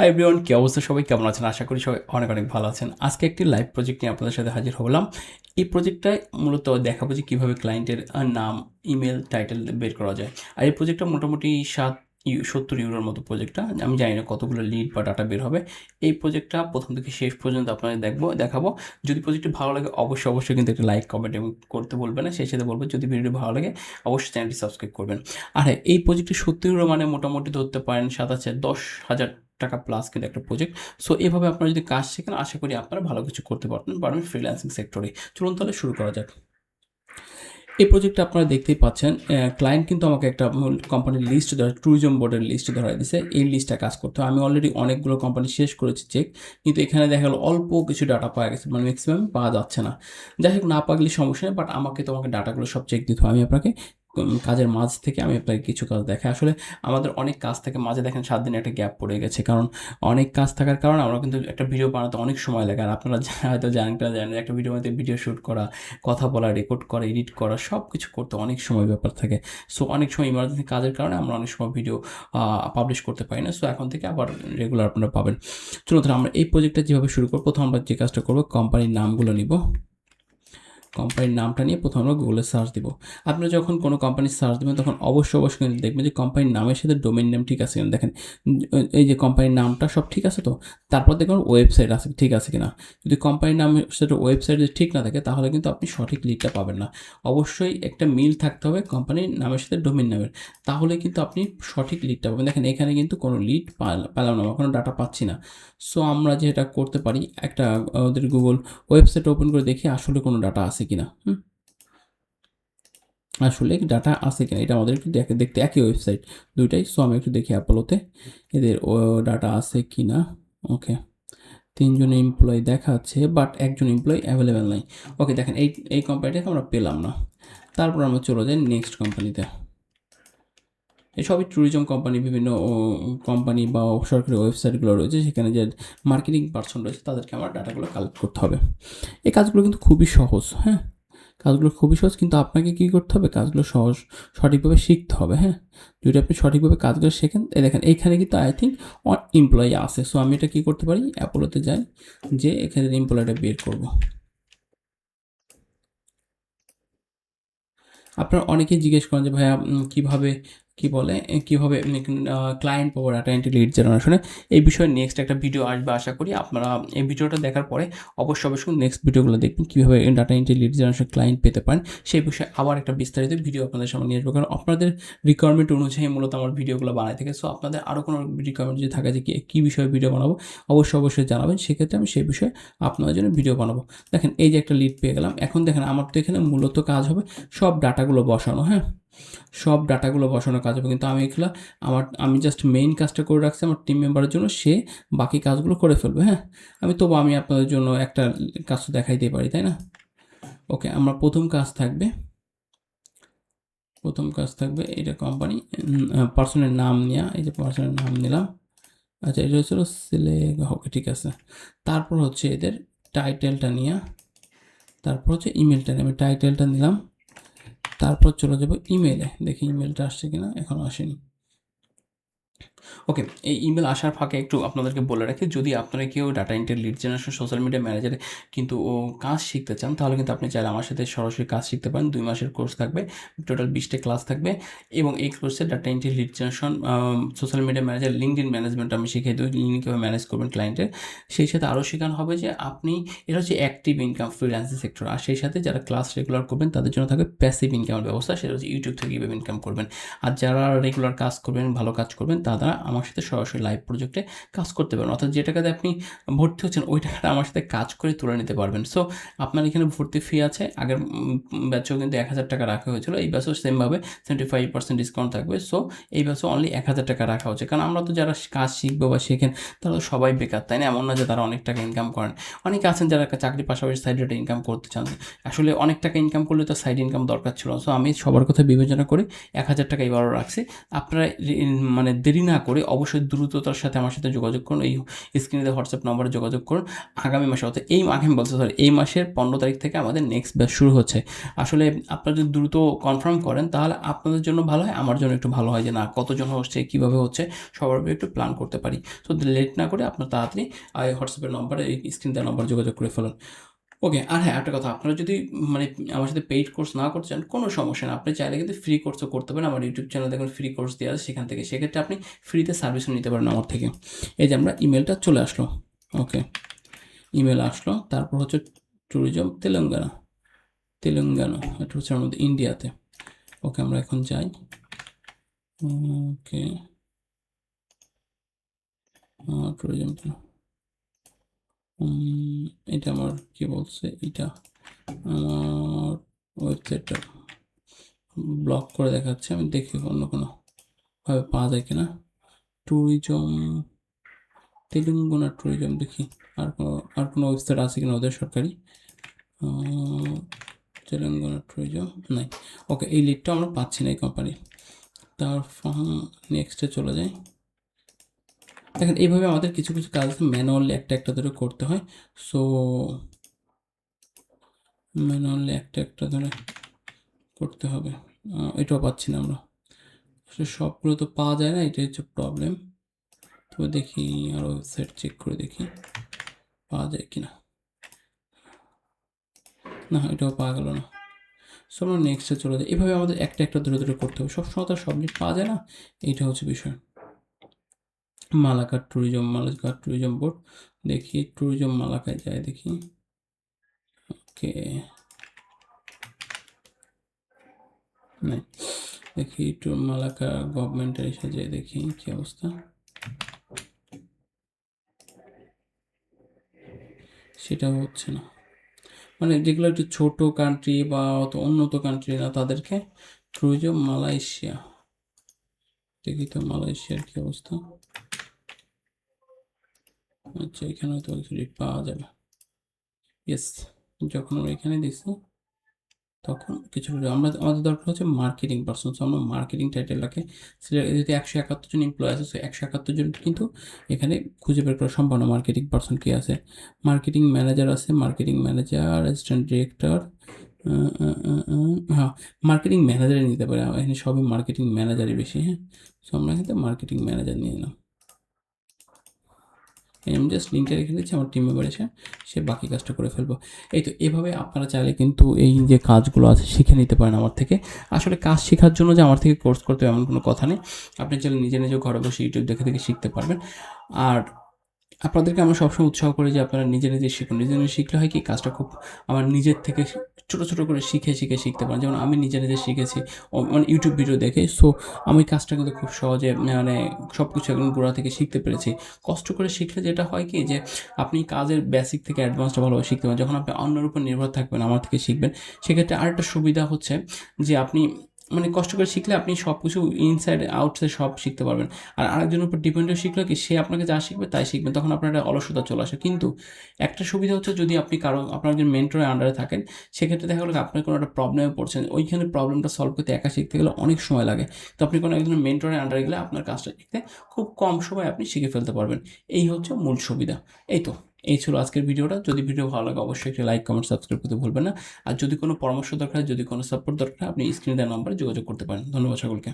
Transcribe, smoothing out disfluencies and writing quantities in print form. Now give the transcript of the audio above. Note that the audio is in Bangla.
হাই এভরিওয়ান, কি অবস্থা? সবাই কেমন আছেন? আশা করি সবাই অনেক অনেক ভালো আছেন। আজকে একটি লাইভ প্রজেক্ট নিয়ে আপনাদের সাথে হাজির হলাম। এই প্রজেক্টটায় মূলত দেখাবো যে কীভাবে ক্লায়েন্টের নাম, ইমেল, টাইটেল বের করা যায়। আর এই প্রজেক্টটা মোটামুটি 70 ইউরোর মতো প্রজেক্টটা। আমি জানি না কতগুলো লিড বা ডাটা বের হবে। এই প্রজেক্টটা প্রথম থেকে শেষ পর্যন্ত আপনাদের দেখাবো। যদি প্রজেক্টটি ভালো লাগে অবশ্যই কিন্তু একটা লাইক, কমেন্ট এবং করতে বলবেন না। সেই সাথে বলবো যদি ভিডিওটি ভালো লাগে অবশ্যই চ্যানেলটি সাবস্ক্রাইব করবেন। আর হ্যাঁ, এই প্রজেক্টটি 70 ইউরো মানে মোটামুটি ধরতে পারেন 10,000 টাকা প্লাস কিন্তু একটা প্রজেক্ট। সো এভাবে আপনারা যদি কাজ শেখেন আশা করি আপনারা ভালো কিছু করতে পারবেন ফ্রিল্যান্সিং সেক্টরে। চলুন তাহলে শুরু করা যাক। এই প্রজেক্টটা আপনারা দেখতেই পাচ্ছেন, ক্লায়েন্ট কিন্তু আমাকে একটা কোম্পানির লিস্ট ধরা, ট্যুরিজম বোর্ডের লিস্ট ধরাই দিয়েছে। এই লিস্টটা কাজ করতে হয়। আমি অলরেডি অনেকগুলো কোম্পানি শেষ করেছি চেক, কিন্তু এখানে দেখা গেলো অল্প কিছু ডাটা পাওয়া গেছে, মানে ম্যাক্সিমাম পাওয়া যাচ্ছে না। যাই হোক, না পাগলে সমস্যা নেই, বাট তোমাকে ডাটাগুলো সব চেক দিতে হবে। আমি আপনাকে কাজের মাঝ থেকে আমি আপনাকে কিছু কাজ দেখাই। আসলে আমাদের অনেক কাজ থেকে মাঝে দেখেন 7 দিনে একটা গ্যাপ পড়ে গেছে, কারণ অনেক কাজ থাকার কারণে আমরা কিন্তু একটা ভিডিও বানাতে অনেক সময় লাগে। আর আপনারা হয়তো জানেন একটা ভিডিওর মধ্যে ভিডিও শ্যুট করা, কথা বলা, রেকর্ড করা, এডিট করা সব কিছু করতে অনেক সময় ব্যাপার থাকে। সো অনেক সময় ইমার্জেন্সি কাজের কারণে আমরা অনেক সময় ভিডিও পাবলিশ করতে পারি না। সো এখন থেকে আবার রেগুলার আপনারা পাবেন। চলুন তাহলে আমরা এই প্রজেক্টটা যেভাবে শুরু করবো, প্রথম আমরা যে কাজটা করবো, কোম্পানির নামগুলো নিব। কোম্পানির নামটা নিয়ে প্রথমে আমরা গুগলে সার্চ দিব। আপনারা যখন কোনো কোম্পানির সার্চ দেবেন তখন অবশ্যই কিন্তু দেখবেন যে কোম্পানির নামের সাথে ডোমেইন নেম ঠিক আছে কিনা। দেখেন এই যে কোম্পানির নামটা সব ঠিক আছে, তো তারপর দেখবেন ওয়েবসাইট আছে ঠিক আছে কিনা। যদি কোম্পানির নামের সাথে ওয়েবসাইট যদি ঠিক না থাকে তাহলে কিন্তু আপনি সঠিক লিডটা পাবেন না। অবশ্যই একটা মিল থাকতে হবে কোম্পানির নামের সাথে ডোমেইন নামের, তাহলে কিন্তু আপনি সঠিক লিডটা পাবেন। দেখেন এখানে কিন্তু কোনো লিড পেলাম না, কোনো ডাটা পাচ্ছি না। সো আমরা যেটা করতে পারি, একটা ওদের গুগল ওয়েবসাইট ওপেন করে দেখি আসলে কোনো ডাটা আছে কিনা। আসলে ডাটা আছে কিনা এটা আমাদের একটু দেখতে, একই ওয়েবসাইট দুইটাই। সো আমি একটু দেখি অ্যাপোলোতে এদের ডাটা আছে কিনা। ওকে, 3 জন এমপ্লয়ি দেখাচ্ছে, বাট একজন এমপ্লয়ি অ্যাভেলেবেল নাই। ওকে, দেখেন এই কোম্পানিটাকে আমরা পেলাম না। তারপর আমরা চলে যাই নেক্সট কোম্পানিতে। এসবই ট্যুরিজম কোম্পানি, বিভিন্ন কোম্পানি বা সরকারি ওয়েবসাইটগুলো রয়েছে, সেখানে যে মার্কেটিং পার্সন রয়েছে তাদেরকে আমার ডাটাগুলো কালেক্ট করতে হবে। এই কাজগুলো কিন্তু খুবই সহজ। হ্যাঁ, কাজগুলো খুবই সহজ, কিন্তু আপনাকে কী করতে হবে, কাজগুলো সঠিকভাবে শিখতে হবে। হ্যাঁ, যদি আপনি সঠিকভাবে কাজগুলো শেখেন, দেখেন এইখানে কিন্তু আই থিঙ্ক এমপ্লয়ি আছে। সো আমি এটা কী করতে পারি, অ্যাপোলোতে যাই, যে এখানে এমপ্লয়িটা বের করব। আপনারা অনেকেই জিজ্ঞেস করেন যে ভাইয়া কীভাবে কীভাবে ক্লায়েন্ট পাবো ডাটা এন্ট্রি লিড জেনারেশনে। এই বিষয়ে নেক্সট একটা ভিডিও আসবে আশা করি। আপনারা এই ভিডিওটা দেখার পরে অবশ্যই নেক্সট ভিডিওগুলো দেখবেন কীভাবে data entry lead generation client পেতে পারেন। সেই বিষয়ে আবার একটা বিস্তারিত ভিডিও আপনাদের সামনে নিয়ে আসবো, কারণ আপনাদের রিকোয়ারমেন্ট অনুযায়ী মূলত আমার ভিডিওগুলো বানাই থাকে। সো আপনাদের আরও কোনো রিকোয়ারমেন্ট যদি থাকে যে কী বিষয়ে ভিডিও বানাবো অবশ্যই জানাবেন, সেক্ষেত্রে আমি সেই বিষয়ে আপনাদের জন্য ভিডিও বানাবো। দেখেন এই যে একটা লিড পেয়ে গেলাম। এখন দেখেন আমার তো এখানে মূলত কাজ হবে সব ডাটাগুলো বসানো। হ্যাঁ, সব ডাটাগুলো বসানোর কাজ হবে, কিন্তু আমি জাস্ট মেইন কাজটা করে রাখছি আমার টিম মেম্বারের জন্য, সে বাকি কাজগুলো করে ফেলবে। হ্যাঁ, আমি আপনাদের জন্য একটা কাজ দেখাইতে পারি, তাই না? ওকে, আমার প্রথম কাজ থাকবে এটা কোম্পানি পার্সনের নাম নেওয়া। এই যে পার্সনের নাম নিলাম। আচ্ছা, এটা হচ্ছিল ওকে, ঠিক আছে। তারপর হচ্ছে এদের টাইটেলটা নেওয়া, তারপর হচ্ছে ইমেলটা নিয়ে আমি টাইটেলটা নিলাম। তারপর চলে যাবো ইমেলে, দেখি ইমেলটা আসছে কিনা, এখনও আসেনি। ওকে, এই ইমেল আসার ফাঁকে একটু আপনাদেরকে বলে রাখি, যদি আপনারা কেউ data entry lead generation social media ম্যানেজারে কিন্তু কাজ শিখতে চান, তাহলে কিন্তু আপনি চাইলে আমার সাথে সরাসরি কাজ শিখতে পারেন। 2 মাসের কোর্স থাকবে, টোটাল 20টা ক্লাস থাকবে, এবং এই কোর্সে data entry lead generation, social media manager, LinkedIn management আমি শিখিয়ে দেবো, লিঙ্কডইন কীভাবে ম্যানেজ করবেন ক্লায়েন্টের। সেই সাথে আরও শেখানো হবে যে আপনি, এটা হচ্ছে অ্যাক্টিভ ইনকাম ফ্রিল্যান্সিং সেক্টর। আর সেই সাথে যারা ক্লাস রেগুলার করবেন তাদের জন্য থাকবে প্যাসিভ ইনকামের ব্যবস্থা, সেটা হচ্ছে ইউটিউব থেকে কীভাবে ইনকাম করবেন। আর যারা রেগুলার কাজ করবেন, ভালো কাজ করবেন, তারা আমার সাথে সরাসরি লাইভ প্রজেক্টে কাজ করতে পারবেন। অর্থাৎ যে টাকাতে আপনি ভর্তি হচ্ছেন ওই টাকাটা আমার সাথে কাজ করে তুলে নিতে পারবেন। সো আপনার এখানে ভর্তি ফি আছে, আগের ব্যাচেও কিন্তু 1,000 টাকা রাখা হয়েছিল, এই ব্যাচেও সেমভাবে 75% ডিসকাউন্ট থাকবে। সো এই ব্যাচেও অনলি 1,000 টাকা রাখা হচ্ছে, কারণ আমরা তো যারা কাজ শিখবো বা শেখেন তারা তো সবাই বেকার, তাই না? এমন না যে তারা অনেক টাকা ইনকাম করেন। অনেকে আছেন যারা চাকরির পাশাপাশি সাইড রেটে ইনকাম করতে চান। আসলে অনেক টাকা ইনকাম করলে তো সাইড ইনকাম দরকার ছিল। সো আমি সবার কথা বিবেচনা করে 1,000 টাকা এবারও রাখছি। আপনারা মানে দেরি না করে অবশ্যই দ্রুততার সাথে আমার সাথে যোগাযোগ করুন। এই স্ক্রিনে দেওয়া হোয়াটসঅ্যাপ নম্বরে যোগাযোগ করুন। আগামী মাসে অর্থাৎ আমি বলতে সরি এই মাসের 15 তারিখ থেকে আমাদের নেক্সট ব্যাচ শুরু হচ্ছে। আসলে আপনারা যদি দ্রুত কনফার্ম করেন তাহলে আপনাদের জন্য ভালো হয়, আমার জন্য একটু ভালো হয় যে না কতজন হচ্ছে, কীভাবে হচ্ছে, সবার উপরে একটু প্ল্যান করতে পারি। সো লেট না করে আপনার তাড়াতাড়ি হোয়াটসঅ্যাপের নম্বরে, এই স্ক্রিন দেওয়া নম্বরে যোগাযোগ করে ফেলুন। ওকে, আর হ্যাঁ একটা কথা, আপনারা যদি মানে আমার সাথে পেইড কোর্স না করতে চান কোনো সমস্যা না, আপনি চাইলে কিন্তু ফ্রি কোর্সও করতে পারেন। আমার ইউটিউব চ্যানেল দেখুন ফ্রি কোর্স দেওয়া আছে সেখান থেকে, সেক্ষেত্রে আপনি ফ্রিতে সার্ভিসও নিতে পারেন আমার থেকে। এই যে আমরা ইমেলটা চলে আসলো, ওকে ইমেল আসলো, তারপর হচ্ছে ট্যুরিজম তেলেঙ্গানা, এটা হচ্ছে আমাদের ইন্ডিয়াতে। ওকে আমরা এখন যাই, ওকে ট্যুরিজম, এটা আমার কি বলছে, এটা আমার ওয়েবসাইটটা ব্লক করে দেখাচ্ছে, আমি দেখি অন্য কোনোভাবে পাওয়া যায় কিনা। ট্যুরিজম তেলেঙ্গানা ট্যুরিজম, দেখি আর কোনো ওয়েবসাইট আছে কিনা ওদের সরকারি। তেলেঙ্গানা ট্যুরিজম নাই। ওকে এই লিডটা আমরা পাচ্ছি না এই কোম্পানির। তারপর নেক্সটে চলে যাই। দেখেন এইভাবে আমাদের কিছু কিছু কাজ ম্যানুয়ালি একটা ধরে করতে হয়। সো ম্যানুয়ালি একটা ধরে করতে হবে। এটাও পাচ্ছি না আমরা, সবগুলো তো পাওয়া যায় না, এটাই হচ্ছে প্রবলেম। তো দেখি আরও ওয়েবসাইট চেক করে দেখি পাওয়া যায় কিনা। না এটাও পাওয়া গেল না। সো আমরা নেক্সটে চলে যাই। এভাবে আমাদের একটা ধরে করতে হবে, সবসময় তো সব লিড পাওয়া যায় না, এইটা হচ্ছে বিষয়। মালাকার ট্যুরিজম বোর্ড, দেখি ট্যুরিজম মালাকায় যায় দেখি। ওকে নাই, দেখি একটু মালাকা গভর্নমেন্টের এসে যায় দেখি কি অবস্থা। সেটাও হচ্ছে না, মানে যেগুলো একটু ছোট কান্ট্রি বা অত উন্নত কান্ট্রি না তাদেরকে। ট্যুরিজম মালয়েশিয়া, দেখি তো মালয়েশিয়ার কি অবস্থা। আচ্ছা এখানে হয়তো পাওয়া যাবে। ইয়েস, যখন আমরা এখানে দিচ্ছি তখন কিছু আমাদের দরকার হচ্ছে মার্কেটিং পার্সন। সো আমরা মার্কেটিং টাইটেলটাকে যদি 171 জন এমপ্লয় আছে, সো 171 জন কিন্তু এখানে খুঁজে বের করা সম্ভব না মার্কেটিং পার্সন কে আছে। মার্কেটিং ম্যানেজার আছে, মার্কেটিং ম্যানেজার, অ্যাসিস্ট্যান্ট ডিরেক্টর, হ্যাঁ মার্কেটিং ম্যানেজারে নিতে পারে, এখানে সবই মার্কেটিং ম্যানেজারই বেশি। হ্যাঁ সো আমরা কিন্তু মার্কেটিং ম্যানেজার নিয়ে নিলাম। আমি জাস্ট লিঙ্কটা রেখে দিচ্ছি, আমার টিম মেম্বার এসে সে বাকি কাজটা করে ফেলবো। এই তো এভাবে আপনারা চাইলে কিন্তু এই যে কাজগুলো আছে শিখে নিতে পারেন আমার থেকে। আসলে কাজ শেখার জন্য যে আমার থেকে কোর্স করতে হবে এমন কোনো কথা নেই, আপনি চাইলে নিজে ঘরে বসে ইউটিউব দেখে শিখতে পারবেন। আর আপনাদেরকে আমরা সবসময় উৎসাহ করি যে আপনারা নিজে শিখুন। নিজে শিখলে হয় কি কাজটা খুব আমার নিজের থেকে ছোট করে শিখে শিখতে পারেন। যেমন আমি নিজে শিখেছি মানে ইউটিউব ভিডিও দেখে। সো আমি কাজটা কিন্তু খুব সহজে মানে সব কিছু একদম গোড়া থেকে শিখতে পেরেছি। কষ্ট করে শিখলে যেটা হয় কি যে আপনি কাজের বেসিক থেকে অ্যাডভান্সটা ভালোভাবে শিখতে পারেন। যখন আপনি অন্যের উপর নির্ভর থাকবেন, আমার থেকে শিখবেন, সেক্ষেত্রে আরেকটা সুবিধা হচ্ছে যে আপনি মানে কষ্ট করে শিখলে আপনি সব কিছু ইনসাইড আউটসাইড সব শিখতে পারবেন। আর আরেকজনের উপর ডিপেন্ডেন্ট শিখলে কি সে আপনাকে যা শিখবে তাই শিখবেন, তখন আপনার একটা অলসতা চলে আসে। কিন্তু একটা সুবিধা হচ্ছে যদি আপনি আপনার একজন মেন্টরের আন্ডারে থাকেন, সেক্ষেত্রে দেখা গেলো আপনার কোনো একটা প্রবলেমে পড়ছেন, ওইখানে প্রবলেমটা সলভ করতে একা শিখতে গেলে অনেক সময় লাগে। তো আপনি কোনো একজন মেন্টরের আন্ডারে গেলে আপনার কাজটা শিখতে খুব কম সময় আপনি শিখে ফেলতে পারবেন। এই হচ্ছে মূল সুবিধা। এই ছিল আজকের ভিডিওটা। যদি ভিডিও ভালো লাগে অবশ্যই একটি লাইক, কমেন্ট, সাবস্ক্রাইব করতে ভুলবেন না। আর যদি কোনো পরামর্শ দরকার, যদি কোনো সাপোর্ট দরকার, আপনি স্ক্রিনে দেওয়া নম্বরে যোগাযোগ করতে পারেন। ধন্যবাদ সকলকে।